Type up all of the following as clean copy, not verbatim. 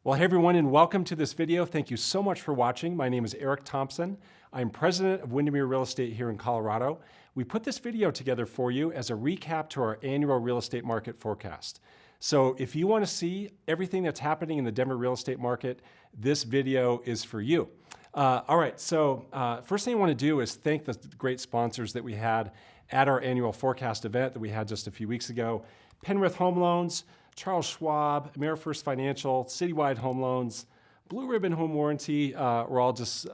Well, hey everyone, and welcome to this video. Thank you so much for watching. My name is Eric Thompson. I'm president of Windermere Real Estate here in Colorado. We put this video together for you as a recap to our annual real estate market forecast. So if you want to see everything that's happening in the Denver real estate market, this video is for you. All right, so first thing I want to do is thank the great sponsors that we had at our annual forecast event that we had just a few weeks ago. Penrith Home Loans, Charles Schwab, AmeriFirst Financial, Citywide Home Loans, Blue Ribbon Home Warranty were all just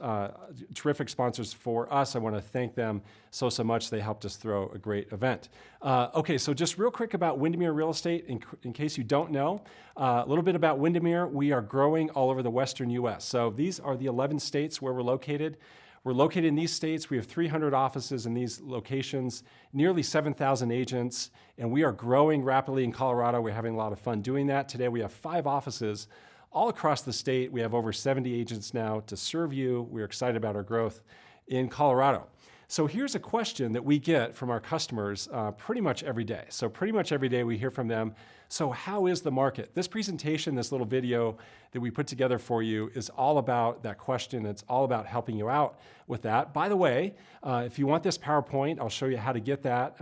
terrific sponsors for us. I want to thank them so much. They helped us throw a great event. Okay, so just real quick about Windermere Real Estate, in case you don't know, a little bit about Windermere. We are growing all over the Western U.S. So these are the 11 states where we're located. We're located in these states. We have 300 offices in these locations, nearly 7,000 agents, and we are growing rapidly in Colorado. We're having a lot of fun doing that. Today we have 5 offices all across the state. We have over 70 agents now to serve you. We're excited about our growth in Colorado. So here's a question that we get from our customers pretty much every day. So pretty much every day we hear from them, so how is the market? This presentation, this little video that we put together for you is all about that question. It's all about helping you out with that. By the way, if you want this PowerPoint, I'll show you how to get that.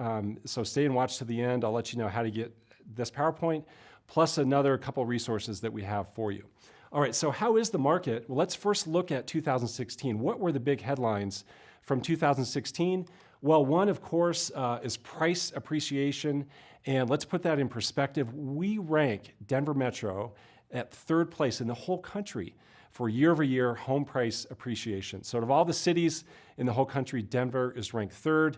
So stay and watch to the end. I'll let you know how to get this PowerPoint, plus another couple resources that we have for you. All right, so how is the market? Well, let's first look at 2016. What were the big headlines from 2016? Well, one, of course, is price appreciation. And let's put that in perspective. We rank Denver Metro at 3rd place in the whole country for year-over-year home price appreciation. So out of all the cities in the whole country, Denver is ranked 3rd.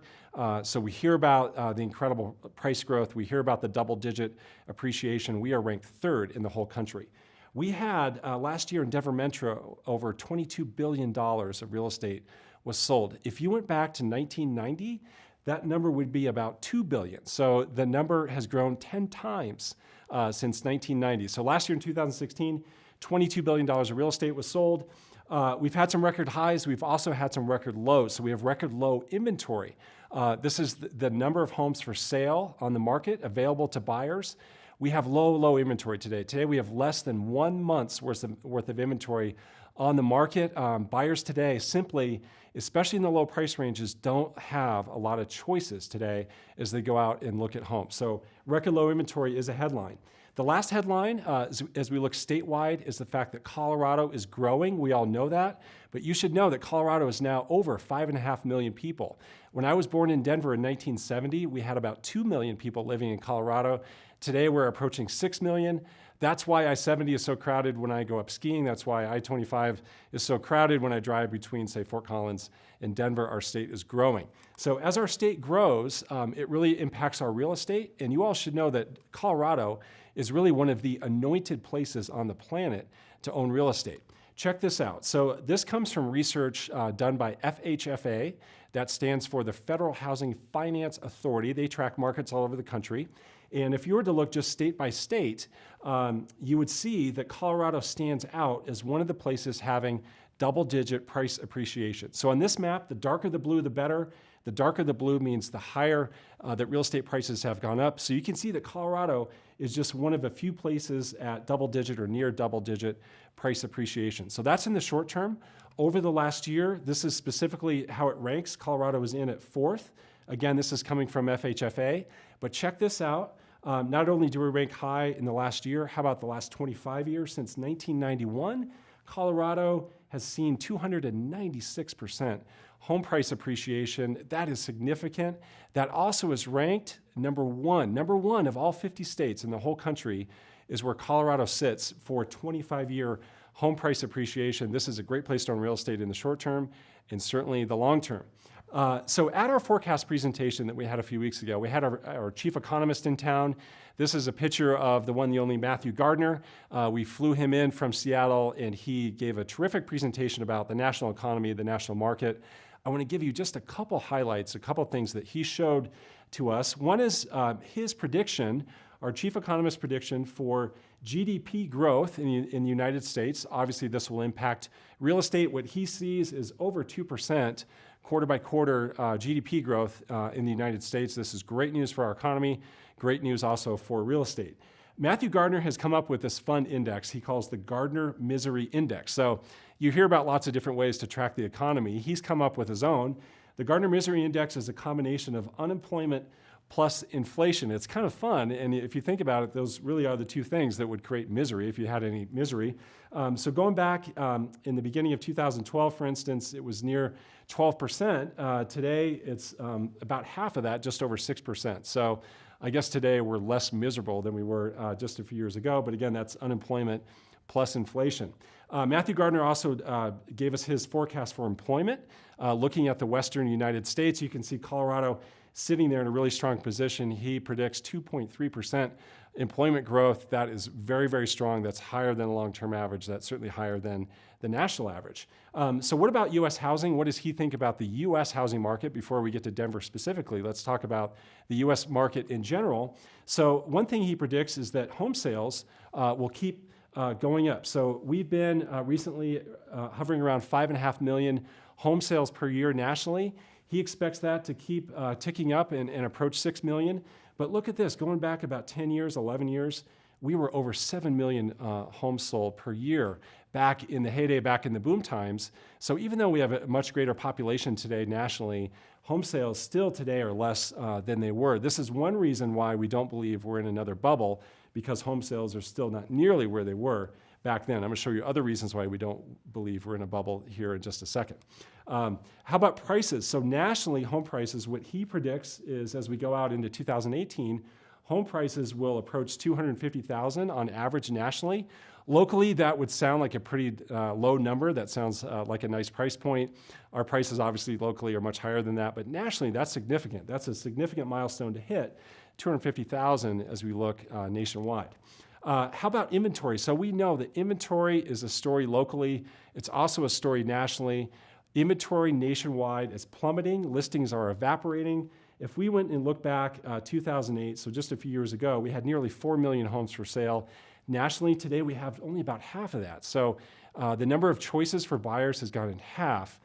So we hear about the incredible price growth. We hear about the double-digit appreciation. We are ranked 3rd in the whole country. We had, last year in Denver Metro, over $22 billion of real estate was sold. If you went back to 1990, that number would be about $2 billion. So the number has grown 10 times since 1990. So last year in 2016, $22 billion of real estate was sold. We've had some record highs. We've also had some record lows. So we have record low inventory. This is the number of homes for sale on the market available to buyers. We have low inventory today. Today we have less than 1 month's worth of inventory on the market. Buyers today simply, especially in the low price ranges, don't have a lot of choices today as they go out and look at homes. So record low inventory is a headline. The last headline, as we look statewide, is the fact that Colorado is growing. We all know that, but you should know that Colorado is now over 5.5 million people. When I was born in Denver in 1970, we had about 2 million people living in Colorado. Today we're approaching 6 million. That's why I-70 is so crowded when I go up skiing. That's why I-25 is so crowded when I drive between, say, Fort Collins and Denver. Our state is growing. So as our state grows, it really impacts our real estate. And you all should know that Colorado is really one of the anointed places on the planet to own real estate. Check this out. So this comes from research done by FHFA. That stands for the Federal Housing Finance Authority. They track markets all over the country. And if you were to look just state by state, you would see that Colorado stands out as one of the places having double-digit price appreciation. So on this map, the darker the blue, the better. The darker the blue means the higher that real estate prices have gone up. So you can see that Colorado is just one of a few places at double-digit or near double-digit price appreciation. So that's in the short term. Over the last year, this is specifically how it ranks. Colorado is in at 4th. Again, this is coming from FHFA. But check this out. Not only do we rank high in the last year, how about the last 25 years? Since 1991, Colorado has seen 296% home price appreciation. That is significant. That also is ranked number one of all 50 states in the whole country is where Colorado sits for 25-year home price appreciation. This is a great place to own real estate in the short term and certainly the long term. So at our forecast presentation that we had a few weeks ago, we had our chief economist in town. This is a picture of the one, the only Matthew Gardner. We flew him in from Seattle, and he gave a terrific presentation about the national economy, the national market. I want to give you just a couple highlights, a couple things that he showed to us. One is his prediction, our chief economist's prediction for GDP growth in the United States. Obviously, this will impact real estate. What he sees is over 2% quarter by quarter GDP growth in the United States. This is great news for our economy, great news also for real estate. Matthew Gardner has come up with this fun index he calls the Gardner Misery Index. So you hear about lots of different ways to track the economy. He's come up with his own. The Gardner Misery Index is a combination of unemployment plus inflation. It's kind of fun, and if you think about it, those really are the two things that would create misery if you had any misery. So going back in the beginning of 2012, for instance, it was near 12%. Today, it's about half of that, just over 6%. So I guess today we're less miserable than we were just a few years ago, but again, that's unemployment plus inflation. Matthew Gardner also gave us his forecast for employment. Looking at the western United States, you can see Colorado sitting there in a really strong position. He predicts 2.3% employment growth. That is very, very strong. That's higher than the long-term average. That's certainly higher than the national average. So what about U.S. housing? What does he think about the U.S. housing market before we get to Denver specifically? Let's talk about the U.S. market in general. So one thing he predicts is that home sales will keep going up. So we've been recently hovering around 5.5 million home sales per year nationally. He expects that to keep ticking up and approach 6 million. But look at this, going back about 10 years, 11 years, we were over 7 million homes sold per year back in the heyday, back in the boom times. So even though we have a much greater population today nationally, home sales still today are less than they were. This is one reason why we don't believe we're in another bubble, because home sales are still not nearly where they were back then. I'm going to show you other reasons why we don't believe we're in a bubble here in just a second. How about prices? So nationally, home prices, what he predicts is as we go out into 2018, home prices will approach $250,000 on average nationally. Locally, that would sound like a pretty low number. That sounds like a nice price point. Our prices obviously locally are much higher than that, but nationally, that's significant. That's a significant milestone to hit, $250,000 as we look nationwide. How about inventory? So we know that inventory is a story locally. It's also a story nationally. Inventory nationwide is plummeting. Listings are evaporating. If we went and looked back 2008, so just a few years ago, we had nearly 4 million homes for sale. Nationally, today we have only about half of that. So the number of choices for buyers has gone in half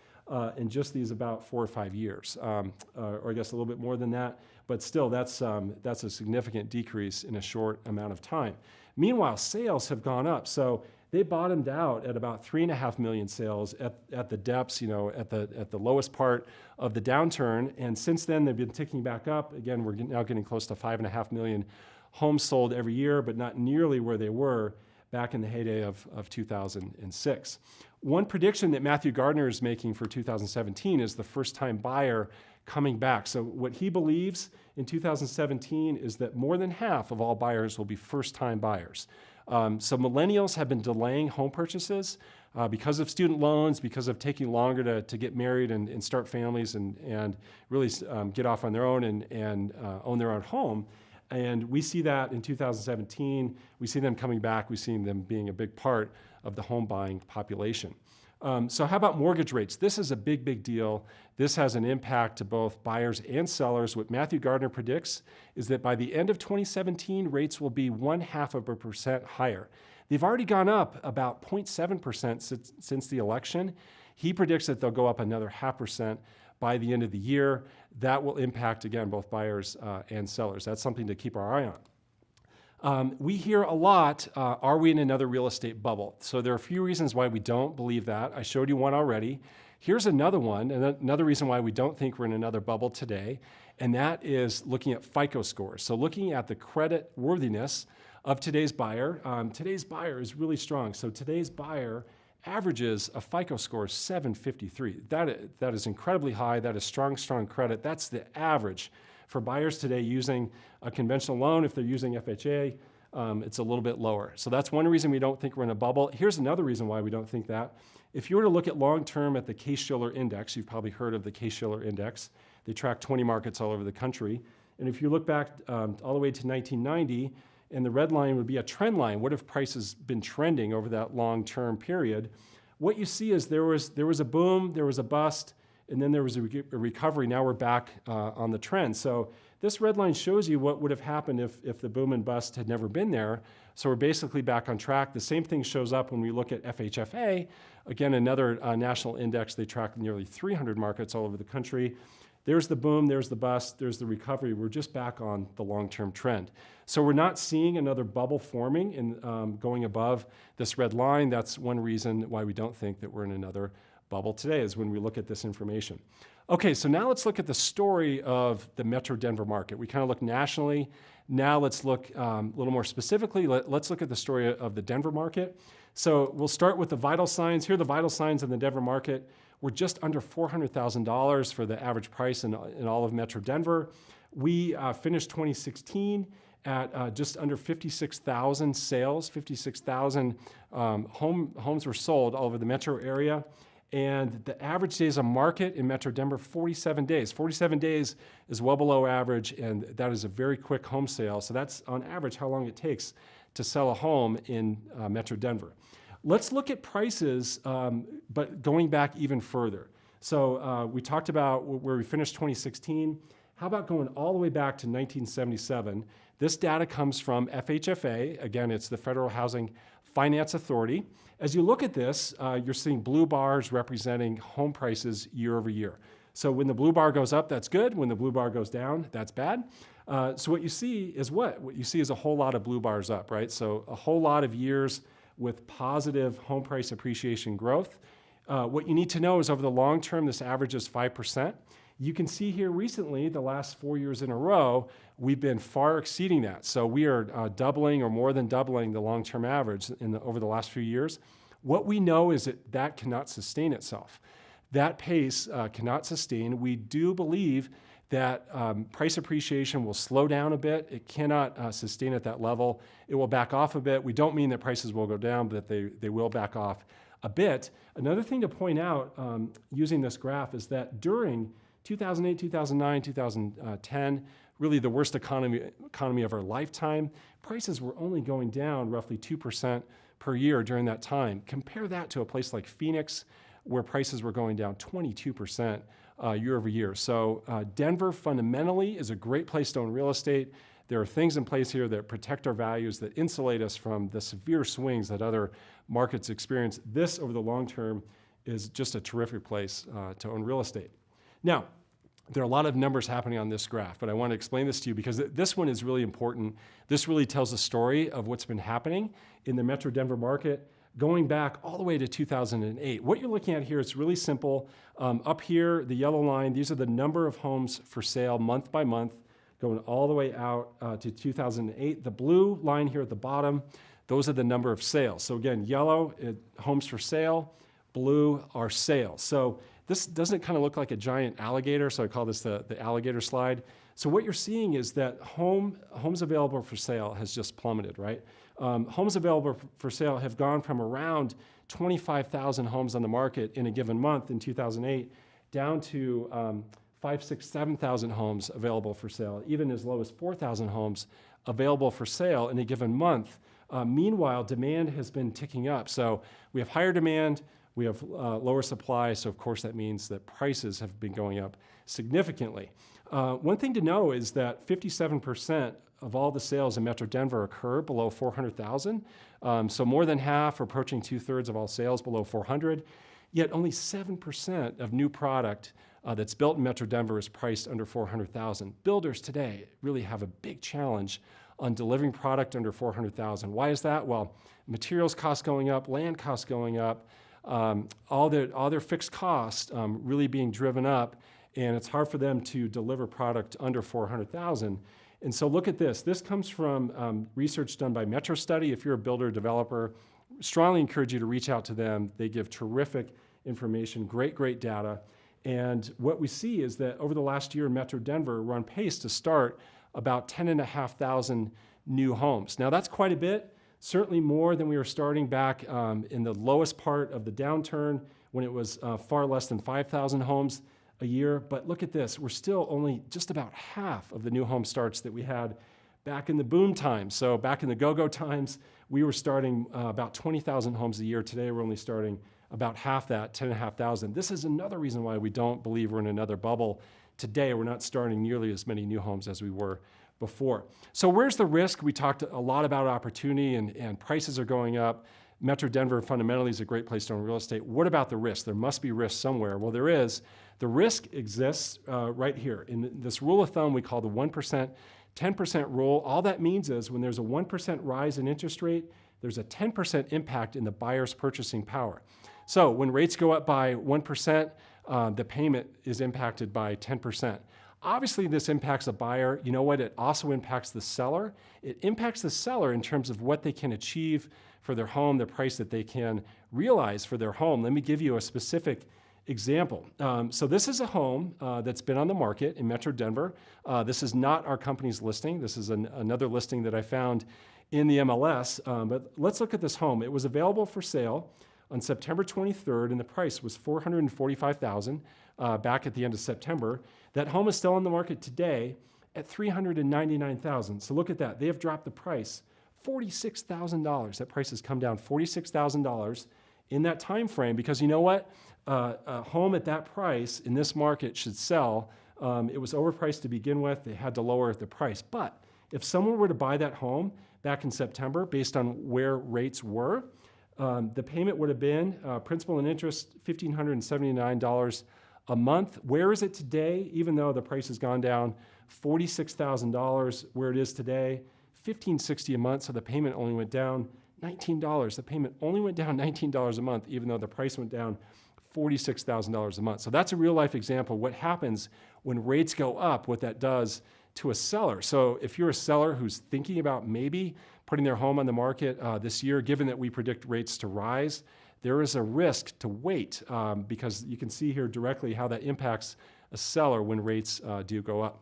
in just these about 4 or 5 years, or I guess a little bit more than that. But still, that's a significant decrease in a short amount of time. Meanwhile, sales have gone up. So they bottomed out at about 3.5 million sales at the depths, at the lowest part of the downturn. And since then, they've been ticking back up. Again, we're now getting close to 5.5 million homes sold every year, but not nearly where they were back in the heyday of 2006. One prediction that Matthew Gardner is making for 2017 is the first-time buyer coming back. So what he believes in 2017 is that more than half of all buyers will be first-time buyers. So millennials have been delaying home purchases because of student loans, because of taking longer to get married and start families and really get off on their own and own their own home. And we see that in 2017. We see them coming back. We see them being a big part of the home buying population. So how about mortgage rates? This is a big, big deal. This has an impact to both buyers and sellers. What Matthew Gardner predicts is that by the end of 2017, rates will be 0.5% higher. They've already gone up about 0.7% since the election. He predicts that they'll go up another 0.5% by the end of the year. That will impact, again, both buyers and sellers. That's something to keep our eye on. We hear a lot, are we in another real estate bubble? So there are a few reasons why we don't believe that. I showed you one already. Here's another one, and another reason why we don't think we're in another bubble today, and that is looking at FICO scores. So looking at the credit worthiness of today's buyer. Today's buyer is really strong. So today's buyer averages a FICO score of 753. That is incredibly high. That is strong, strong credit. That's the average for buyers today using a conventional loan. If they're using FHA, it's a little bit lower. So that's one reason we don't think we're in a bubble. Here's another reason why we don't think that. If you were to look at long-term at the Case-Shiller Index, you've probably heard of the Case-Shiller Index. They track 20 markets all over the country. And if you look back all the way to 1990, and the red line would be a trend line. What have prices been trending over that long-term period? What you see is there was a boom, there was a bust, and then there was a recovery. Now we're back on the trend. So this red line shows you what would have happened if the boom and bust had never been there. So we're basically back on track. The same thing shows up when we look at FHFA. Again, another national index. They track nearly 300 markets all over the country. There's the boom, there's the bust, there's the recovery. We're just back on the long-term trend. So we're not seeing another bubble forming and going above this red line. That's one reason why we don't think that we're in another bubble today, is when we look at this information. Okay, so now let's look at the story of the Metro Denver market. We kind of look nationally. Now let's look a little more specifically. Let's look at the story of the Denver market. So we'll start with the vital signs. Here are the vital signs in the Denver market. We're just under $400,000 for the average price in all of Metro Denver. We finished 2016 at just under 56,000 sales. 56,000 homes were sold all over the metro area. And the average days on market in Metro Denver, 47 days. 47 days is well below average, and that is a very quick home sale. So that's on average how long it takes to sell a home in Metro Denver. Let's look at prices, but going back even further. So we talked about where we finished 2016. How about going all the way back to 1977? This data comes from FHFA. Again, it's the Federal Housing Finance Authority. As you look at this, you're seeing blue bars representing home prices year over year. So when the blue bar goes up, that's good. When the blue bar goes down, that's bad. So what you see is what? What you see is a whole lot of blue bars up, right? So a whole lot of years with positive home price appreciation growth. What you need to know is over the long term, this averages 5%. You can see here recently, the last 4 years in a row, we've been far exceeding that. So we are doubling or more than doubling the long-term average over the last few years. What we know is that cannot sustain itself. That pace cannot sustain. We do believe that price appreciation will slow down a bit. It cannot sustain at that level. It will back off a bit. We don't mean that prices will go down, but that they will back off a bit. Another thing to point out using this graph is that during 2008, 2009, 2010, really the worst economy of our lifetime, prices were only going down roughly 2% per year during that time. Compare that to a place like Phoenix, where prices were going down 22% year over year. So Denver fundamentally is a great place to own real estate. There are things in place here that protect our values, that insulate us from the severe swings that other markets experience. This, over the long term, is just a terrific place to own real estate. Now, there are a lot of numbers happening on this graph, but I want to explain this to you because this one is really important. This really tells the story of what's been happening in the Metro Denver market going back all the way to 2008. What you're looking at here is really simple. Up here, the yellow line, these are the number of homes for sale month by month, going all the way out to 2008. The blue line here at the bottom, those are the number of sales. So again, yellow, homes for sale, blue are sales. So this doesn't kind of look like a giant alligator, so I call this the alligator slide. So what you're seeing is that homes available for sale has just plummeted, right? Homes available for sale have gone from around 25,000 homes on the market in a given month in 2008 down to 5,000, 6,000, 7,000 homes available for sale, even as low as 4,000 homes available for sale in a given month. Meanwhile, demand has been ticking up. So we have higher demand, we have lower supply, so of course that means that prices have been going up significantly. One thing to know is that 57% of all the sales in Metro Denver occur below 400,000. So more than half, or approaching 2/3 of all sales below 400. Yet only 7% of new product that's built in Metro Denver is priced under 400,000. Builders today really have a big challenge on delivering product under 400,000. Why is that? Well, materials costs going up, land costs going up, all their fixed costs really being driven up, and it's hard for them to deliver product under 400,000. And so look at this. This comes from research done by Metro Study. If you're a builder or developer, strongly encourage you to reach out to them. They give terrific information, great data. And what we see is that over the last year in Metro Denver, we're on pace to start about 10,500 new homes. Now that's quite a bit, certainly more than we were starting back in the lowest part of the downturn when it was far less than 5,000 homes a year. But look at this, we're still only just about half of the new home starts that we had back in the boom times. So back in the go-go times, we were starting about 20,000 homes a year. Today, we're only starting about half that, 10,500. This is another reason why we don't believe we're in another bubble. Today, we're not starting nearly as many new homes as we were before. So where's the risk? We talked a lot about opportunity and prices are going up. Metro Denver fundamentally is a great place to own real estate. What about the risk? There must be risk somewhere. Well, there is. The risk exists right here. In this rule of thumb we call the 1%, 10% rule. All that means is when there's a 1% rise in interest rate, there's a 10% impact in the buyer's purchasing power. So when rates go up by 1%, the payment is impacted by 10%. Obviously, this impacts the buyer. You know what? It also impacts the seller. It impacts the seller in terms of what they can achieve for their home, the price that they can realize for their home. Let me give you a specific example. So this is a home that's been on the market in Metro Denver. This is not our company's listing. This is another listing that I found in the MLS. But let's look at this home. It was available for sale on September 23rd, and the price was $445,000 back at the end of September. That home is still on the market today at $399,000. So look at that. They have dropped the price $46,000. That price has come down $46,000 in that time frame, because you know what? A home at that price in this market should sell. It was overpriced to begin with. They had to lower the price. But if someone were to buy that home back in September based on where rates were, the payment would have been principal and interest $1,579 a month. Where is it today? Even though the price has gone down $46,000, where it is today, $1,560 a month. So the payment only went down $19. The payment only went down $19 a month, even though the price went down $46,000 a month. So that's a real life example of what happens when rates go up, what that does to a seller. So if you're a seller who's thinking about maybe putting their home on the market this year, given that we predict rates to rise, there is a risk to wait because you can see here directly how that impacts a seller when rates do go up.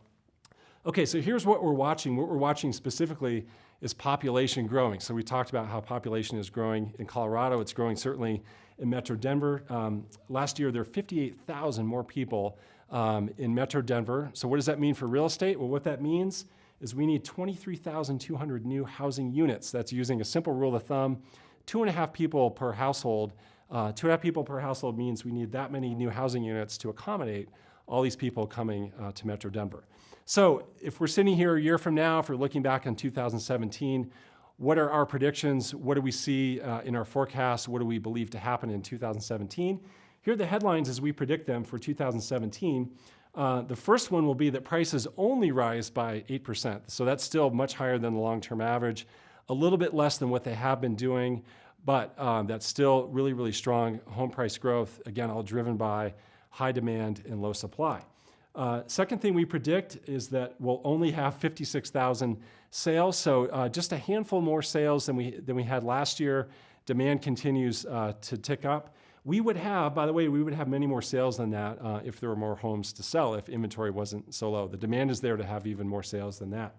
Okay, so here's what we're watching. What we're watching specifically is population growing. So we talked about how population is growing in Colorado. It's growing certainly in Metro Denver. Last year, there were 58,000 more people in Metro Denver. So what does that mean for real estate? Well, what that means is we need 23,200 new housing units. That's using a simple rule of thumb, 2.5 people per household. 2.5 people per household means we need that many new housing units to accommodate all these people coming to Metro Denver. So if we're sitting here a year from now, if we're looking back on 2017, what are our predictions? What do we see in our forecast? What do we believe to happen in 2017? Here are the headlines as we predict them for 2017. The first one will be that prices only rise by 8%. So that's still much higher than the long-term average, a little bit less than what they have been doing, but that's still really, really strong home price growth, again, all driven by high demand and low supply. Second thing we predict is that we'll only have 56,000 sales, so just a handful more sales than we had last year. Demand continues to tick up. We would have, by the way, we would have many more sales than that if there were more homes to sell, if inventory wasn't so low. The demand is there to have even more sales than that.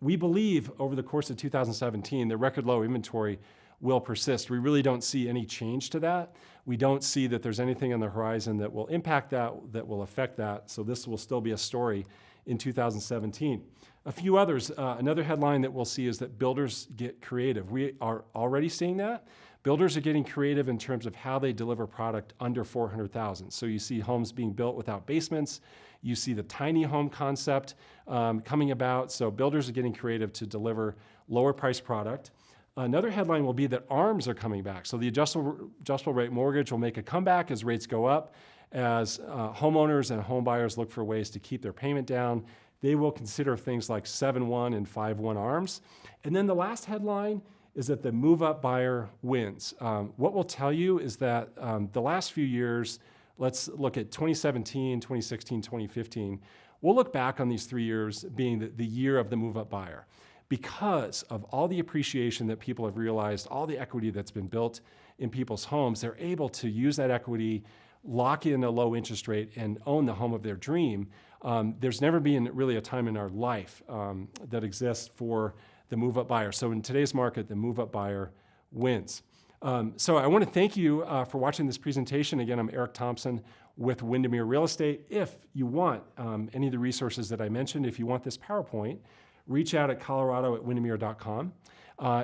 We believe over the course of 2017, the record low inventory will persist. We really don't see any change to that. We don't see that there's anything on the horizon that will impact that, that will affect that. So this will still be a story in 2017. A few others, another headline that we'll see is that builders get creative. We are already seeing that. Builders are getting creative in terms of how they deliver product under $400,000. So you see homes being built without basements. You see the tiny home concept coming about. So builders are getting creative to deliver lower price product. Another headline will be that ARMs are coming back. So the adjustable rate mortgage will make a comeback as rates go up. As homeowners and home buyers look for ways to keep their payment down, they will consider things like 7-1 and 5-1 ARMs. And then the last headline is that the move-up buyer wins. What we'll tell you is that the last few years, let's look at 2017, 2016, 2015, we'll look back on these 3 years being the year of the move-up buyer. Because of all the appreciation that people have realized, all the equity that's been built in people's homes, they're able to use that equity, lock in a low interest rate, and own the home of their dream. There's never been really a time in our life that exists for the move-up buyer. So in today's market, the move-up buyer wins. So I want to thank you for watching this presentation. Again, I'm Eric Thompson with Windermere Real Estate. If you want any of the resources that I mentioned, if you want this PowerPoint, reach out at colorado@windermere.com.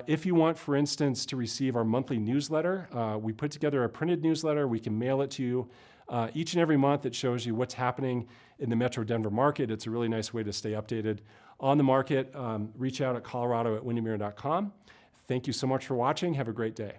If you want, for instance, to receive our monthly newsletter, we put together a printed newsletter. We can mail it to you each and every month. It shows you what's happening in the Metro Denver market. It's a really nice way to stay updated on the market. Reach out at colorado@windermere.com. Thank you so much for watching. Have a great day.